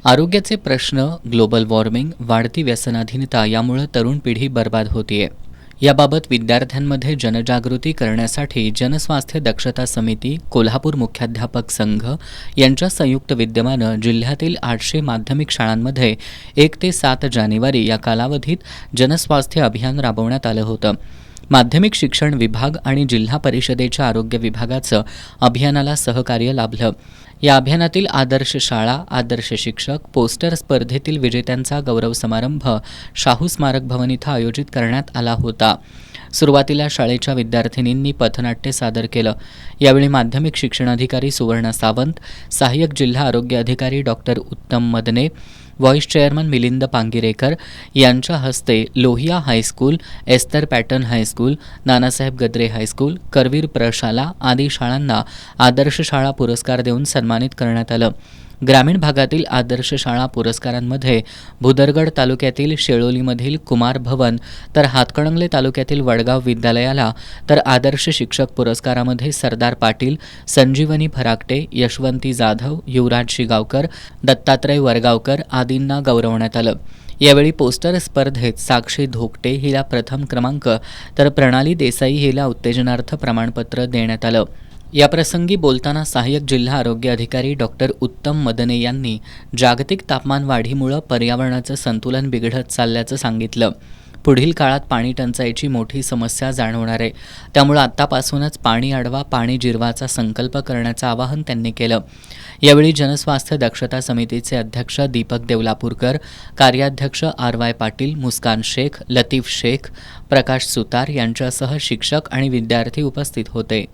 आरोग्याचे प्रश्न, global warming, वाढती व्यसनाधीनता यामुळे तरुण पिढी बर्बाद होतीये. याबाबत विद्यार्थ्यांमध्ये जनजागृती करण्यासाठी जनस्वास्थ्य दक्षता समिती, कोल्हापूर मुख्याध्यापक संघ यांच्या संयुक्त विद्यमानं जिल्ह्यातील 800 माध्यमिक शाळांमध्ये 1 ते 7 जानेवारी या कालावधीत जनस्वास्थ्य अभियान राबवण्यात आलं होतं. माध्यमिक शिक्षण विभाग आणि जिल्हा परिषदेच्या आरोग्य विभागाचं अभियानाला सहकार्य लाभलं. या अभियानातील आदर्श शाळा, आदर्श शिक्षक, पोस्टर स्पर्धेतील विजेत्यांचा गौरव समारंभ शाहू स्मारक भवन इथं आयोजित करण्यात आला होता. सुरुवातीला शाळेच्या विद्यार्थिनींनी पथनाट्य सादर केलं. यावेळी माध्यमिक शिक्षणाधिकारी सुवर्णा सावंत, सहाय्यक जिल्हा आरोग्य अधिकारी doctor Uttam Madne, vice chairman Milind Pangirekar यांच्या हस्ते Lohia high school, Esther pattern high school, Nanasaheb Gadre high school, Karvir प्रशाला आदी शाळांना आदर्श शाळा पुरस्कार देऊन सन्मानित करण्यात आलं. ग्रामीण भागातील आदर्श शाळा पुरस्कारांमध्ये भुदरगड तालुक्यातील शेळोलीमधील कुमार भवन, तर हातकणंगले तालुक्यातील वडगाव विद्यालयाला, तर आदर्श शिक्षक पुरस्कारामध्ये सरदार पाटील, संजीवनी फराकटे, यशवंती जाधव, युवराज शिगावकर, दत्तात्रय वरगावकर आदींना गौरवण्यात आलं. यावेळी पोस्टर स्पर्धेत साक्षी धोकटे हिला प्रथम क्रमांक, तर प्रणाली देसाई हिला उत्तेजनार्थ प्रमाणपत्र देण्यात आलं. याप्रसंगी बोलताना सहाय्यक जिल्हा आरोग्य अधिकारी डॉक्टर उत्तम मदने यांनी जागतिक तापमान वाढीमुळे पर्यावरणाचं संतुलन बिघडत चालल्याचं सांगितलं. पुढील काळात पाणी टंचाईची मोठी समस्या जाणवणार आहे. त्यामुळे आत्तापासूनच पाणी अडवा, पाणी जिरवाचा संकल्प करण्याचं आवाहन त्यांनी केलं. यावेळी जनस्वास्थ्य दक्षता समितीचे अध्यक्ष दीपक देवलापूरकर, कार्याध्यक्ष RY पाटील, मुस्कान शेख, लतीफ शेख, प्रकाश सुतार यांच्यासह शिक्षक आणि विद्यार्थी उपस्थित होते.